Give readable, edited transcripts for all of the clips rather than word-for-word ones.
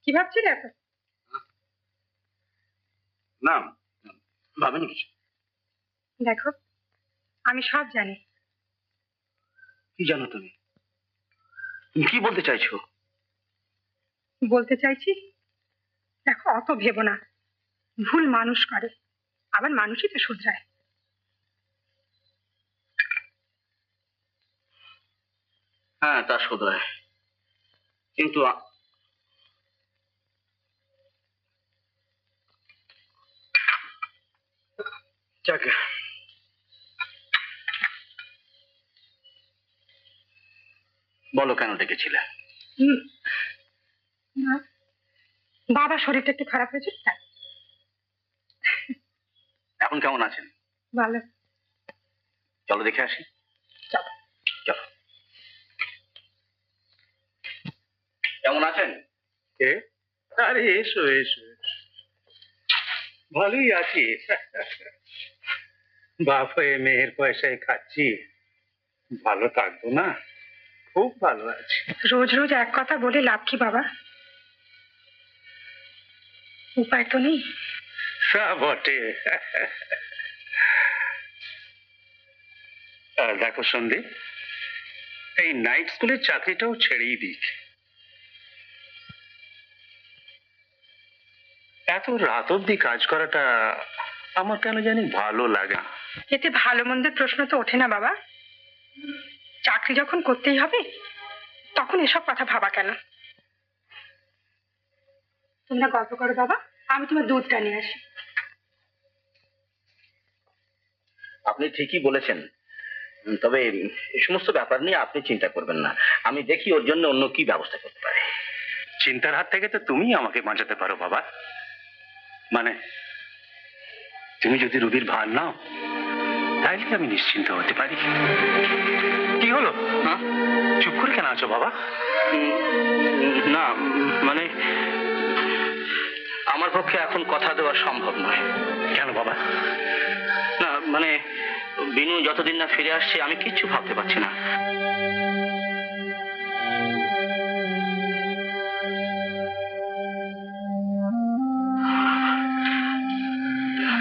কি ভাবছি দেখো? না, ভাবেনি কিছু। দেখো, আমি সব জানি। কি জানো তুমি? তুমি কি বলতে চাইছো? বলতে চাইছি, দেখো অত ভেবো না। ভুল মানুষ করে, আবার মানুষই তো শুধরায়। হ্যাঁ, তা শোধরায়, কিন্তু যাকে বলো কেন ডেকেছিলে? না, বাবার শরীরটা একটু খারাপ হয়েছে তাই। এখন কেমন আছেন? ভালো। চলো দেখে আসি। চলো। চলো। কেমন আছেন? কে? আরে এসো এসো, ভালোই আছি। বাপ হয়ে মেয়ের পয়সায় খাচ্ছি, ভালো থাকবো না? খুব ভালো আছি। রোজ রোজ এক কথা বলে লাভ কি বাবা? উপায় তো নেই। তা বটে। দেখো সন্দীপ, এই নাইট স্কুলের চাকরিটাও ছেড়েই দিক। এত রাত অব্দি কাজ করাটা আমার কেন জানি ভালো লাগে না। এতে ভালো মন্দের প্রশ্ন তো ওঠে না বাবা। চাকরি যখন করতেই হবে তখন এসব কথা ভাবা কেন? তোমরা গল্প করো বাবা, আমি তোমার দুধটা নিয়ে আসি। আপনি ঠিকই বলেছেন, তবে এই সমস্ত ব্যাপার নিয়ে আপনি চিন্তা করবেন না। আমি দেখি ওর জন্য অন্য কি ব্যবস্থা করতে পারি। চিন্তার হাত থেকে তো তুমি আমাকে বাঁচাতে পারো বাবা। মানে তুমি যদি রুবির ভার নাও তাইলে আমি নিশ্চিন্ত হতে পারি। কি হলো? হ্যাঁ, চুপ করে কেন আছো বাবা? না মানে আমার পক্ষে এখন কথা দেওয়া সম্ভব নয়। কেন বাবা? না মানে বিনু যতদিন না ফিরে আসছে আমি কিচ্ছু ভাবতে পারছি না।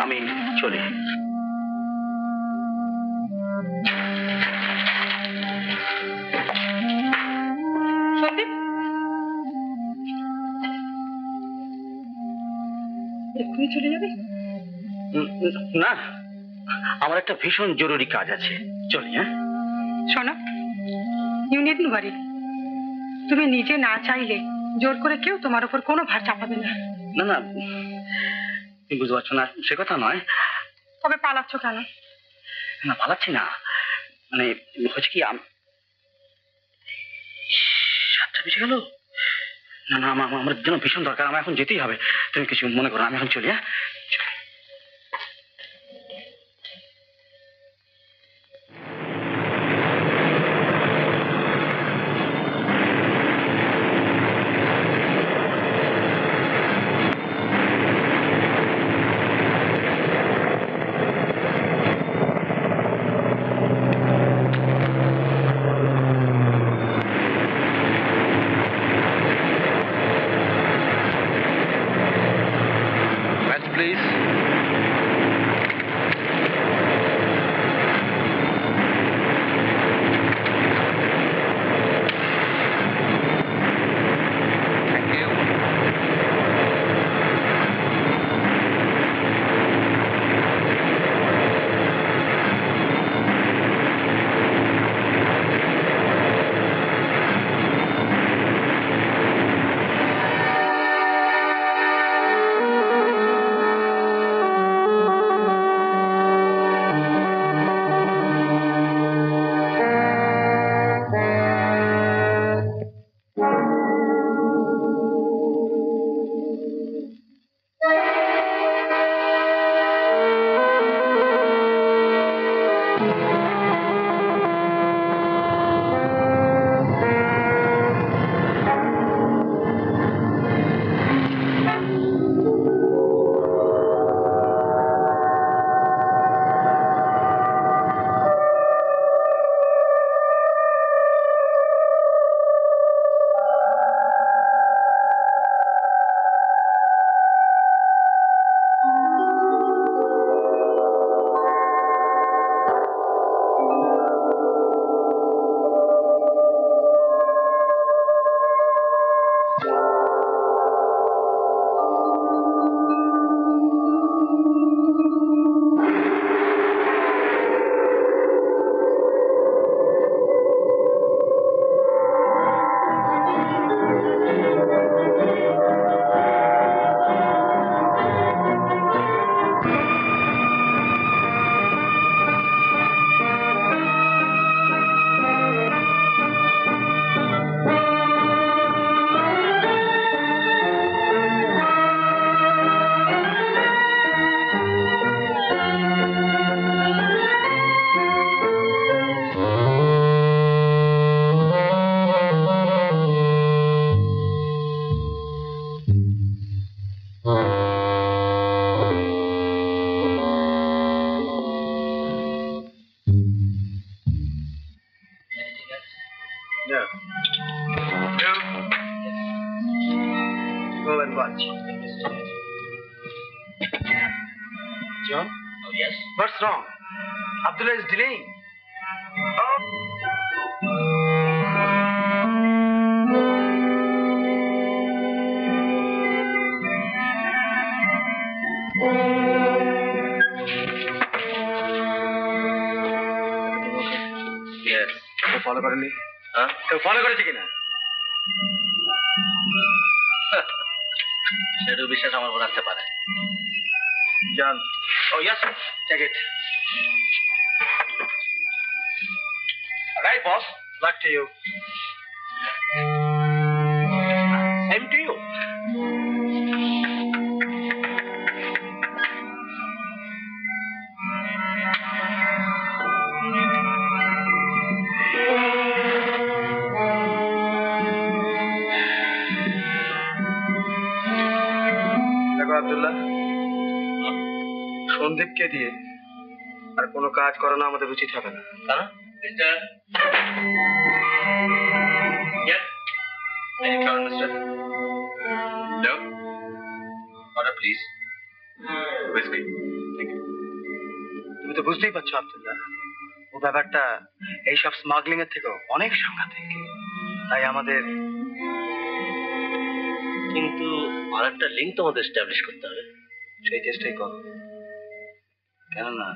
আমি চলি। সন্দীপ, এক্ষুনি চলে যাবে? না, আমার একটা ভীষণ জরুরি কাজ আছে, চলি। হ্যাঁ শোনো, ইউ নিড নো ওয়ারি। তুমি নিজে না চাইলে জোর করে কেউ তোমার উপর কোনো ভার চাপাবে না। না না, তুমি বুঝতে পারছো না, সে কথা নয়। তবে পালাচ্ছ কেন? না পালাচ্ছি না, মানে হচ্ছে কি, 7টা বেজে গেল। না না, আমার জন্য ভীষণ দরকার, আমার এখন যেতেই হবে। তুমি কিছু মনে করো, আমি এখন চলি। হ্যাঁ Match please. private watch. John? Oh, yes. What's wrong? Abdullah is delaying. Yes. Follow করেনি? হ্যাঁ? কেউ ফলো করেছে কিনা? সেটু বিশ্বাস আমার উপর রাখতে পারে। John, Oh, yes, sir. take it. Right, boss. Back to you. Same to you. দেখো আব্দুল্লাহ, সন্দীপকে দিয়ে আর কোনো কাজ করানো আমাদের উচিত হবে না। Huh? Mister? Yes. Any problem, mister? No? Order, please. Whiskey. Thank you. তুমি তো বুঝতেই পারছো আব্দুল্লাহ, ও ব্যাপারটা এইসব স্মাগলিং এর থেকেও অনেক সাংঘাতিক। তাই আমাদের কিন্তু আরেকটা লিঙ্ক তো আমাদের এস্টাবলিশ করতে হবে। সেই চেষ্টাই করো, কেননা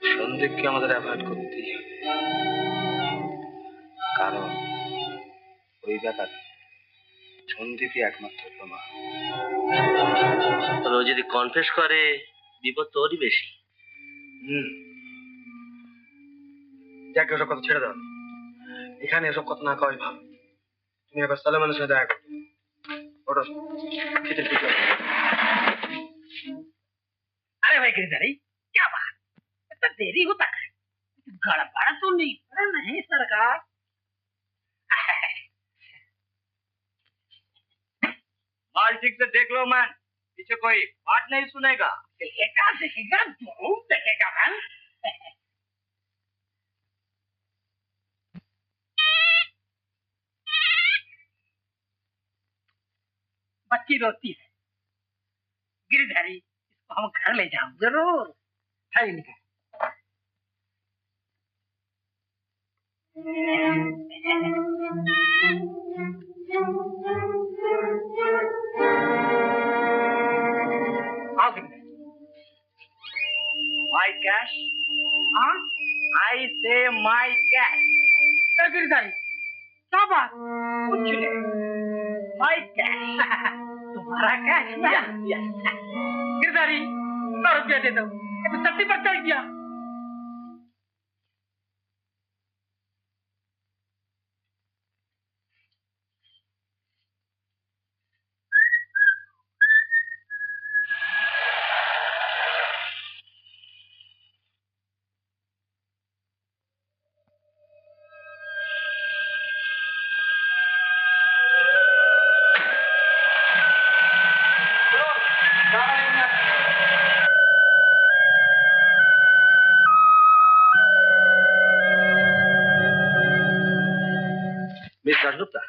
সন্দীপকে আমাদের অ্যাভয়েড করতেই হবে। কারণ ওই ব্যাপারে সন্দীপই একমাত্র প্রমাণ। তবে ও যদি কনফেস করে বিপদ তো ওরই বেশি। যাকে ওসব কথা ছেড়ে দাও, এখানে এসব কথা না কওয়াই ভালো। তুমি এবার সালেমানের সাথে দেখা করো। ওটা খেতে ঠিক আছে। अरे भाई गिरधारी क्या बात, इतना देरी होता है? गड़बड़ तो नहीं पड़ा नहीं सरकार? माल ठीक से देख लो मैन, पीछे कोई बात नहीं सुनेगा। देखेगा देखेगा जरूर देखेगा मैम। बच्ची रोती है, गिरधारी इसको हम घर ले जाओ जरूर। है इनका आओ गिरधारी। My cash? हाँ I say my cash. Girdhari क्या बात? कुछ नहीं, My cash. तुम्हारा कैश में? गिरधारी 100 रुपया दे दो, ये तो सत्ती पर चढ़ गया। মিস দাশগুপ্তা,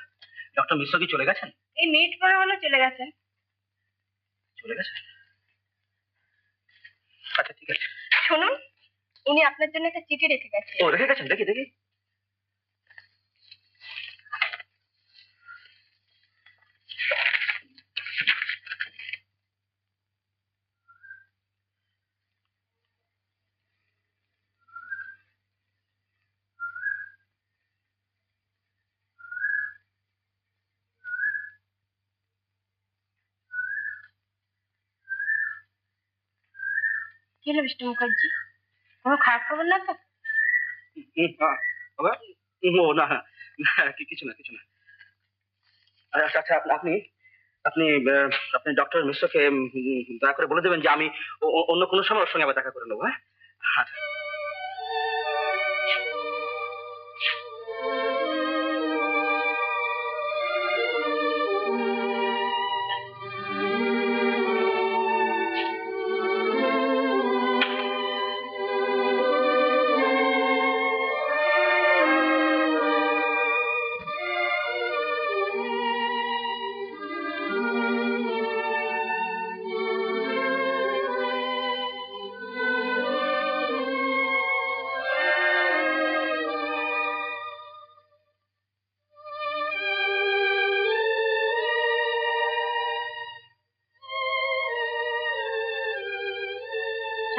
ডক্টর মিশ্র কি চলে গেছেন? এই মিনিট পরে হলো চলে গেছেন। চলে গেছেন? আচ্ছা ঠিক আছে। শুনুন, উনি আপনার জন্য একটা চিঠি রেখে গেছে। ও রেখে গেছেন, দেখি দেখি। কি হলো বিষ্ণু মুখার্জি, কোনো খারাপ খবর না তো? ও না না, কিছু না কিছু না। আচ্ছা আচ্ছা, আপনি আপনি আপনি ডক্টর মিশ্রকে দয়া করে বলে দেবেন যে আমি অন্য কোনো সময় ওর সঙ্গে আবার দেখা করে নেবো। হ্যাঁ আচ্ছা।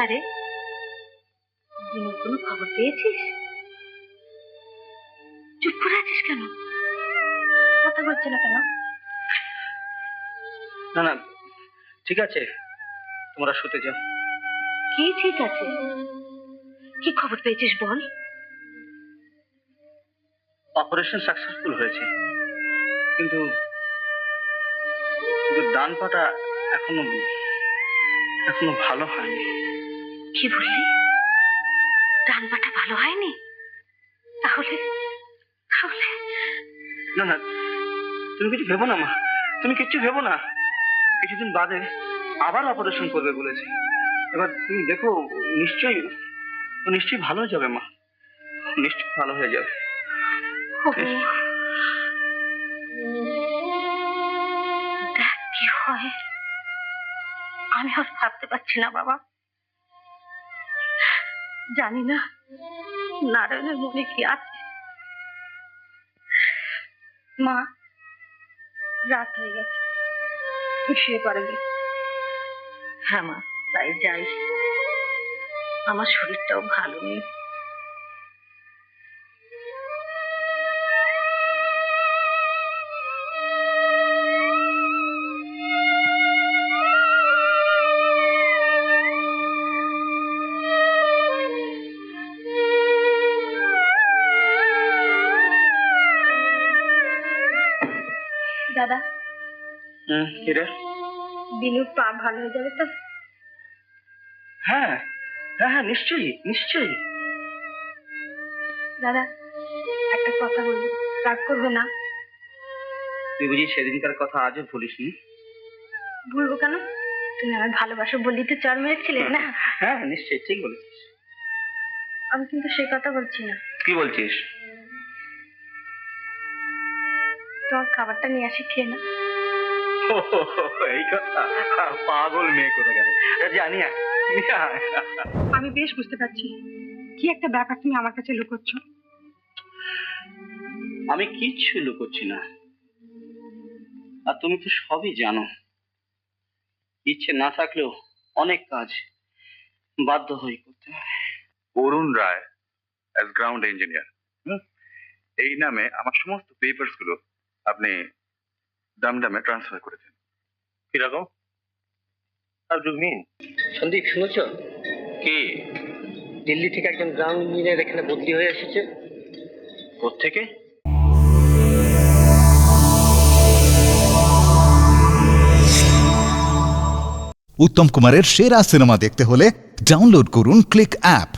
আরে দিনের কোনো খবর পেয়েছিস? চুপ করে আছিস কেন? কথা বলছে না কেন? না না, ঠিক আছে, তোমরা শুতে যাও। কি ঠিক আছে? কি খবর পেয়েছিস বল? অপারেশন সাকসেসফুল হয়েছে, কিন্তু কিন্তু ডান পাটা এখনো এখনো ভালো হয়নি। কি বললি? ডান পাটা ভালো হয়নি? তাহলে তাহলে না না, তুমি কিছু ভেবো না মা, তুমি কিচ্ছু ভেবো না। কিছুদিন বাদে আবার অপারেশন করবে বলেছে। এবার তুমি দেখো, নিশ্চয়ই ও নিশ্চয়ই ভালো হয়ে যাবে মা, নিশ্চয়ই ভালো হয়ে যাবে। দেখ কি হয়। আমি আর ভাবতে পারছি না বাবা। জানি না নারায়ণের মনে কি আছে। মা, রাত হয়ে গেছে, তুই শুয়ে পড়বি। হ্যাঁ মা, তাই যাই। আমার শরীরটাও ভালো নেই। দাদা, কিরে? বিনুর পা ভালো হয়ে যাবে তো? হ্যাঁ হ্যাঁ হ্যাঁ, নিশ্চয়ই নিশ্চয়ই। দাদা, একটা কথা বলবো, রাগ করবে না? তুই বুঝি সেদিনকার কথা আজও ভুলিসনি? ভুলবো কেন? তুমি আমার ভালোবাসো বললি তো চর মেরেছিলে না? হ্যাঁ নিশ্চয়ই, ঠিক বলেছিস। আমি কিন্তু সেই কথা বলছি না। কি বলছিস? তোমার খাবারটা নিয়ে আসি, খেয়ে না। এই কথা? পাগল মেয়ে কোথাকার, জানি। আমি বেশ বুঝতে পারছি কি একটা ব্যাপার তুমি আমার কাছে লুকোচ্ছ। আমি কিচ্ছু লুকোচ্ছি না, আর তুমি তো সবই জানো। ইচ্ছে না থাকলেও অনেক কাজ বাধ্য হয়ে করতে হয়। অরুণ রায় অ্যাজ গ্রাউন্ড ইঞ্জিনিয়ার, এই নামে আমার সমস্ত পেপারস গুলো আপনি ডামডামে ট্রান্সফার করেছেন। কিরকম? আর ডু মিন? সন্দীপ, শুনেছ? কি? দিল্লি থেকে একজন গ্রাউন্ড ইঞ্জিনিয়ার এখানে বদলি হয়ে এসেছে। কোত্থেকে? উত্তম কুমারের সেরা সিনেমা দেখতে হলে ডাউনলোড করুন ক্লিক অ্যাপ।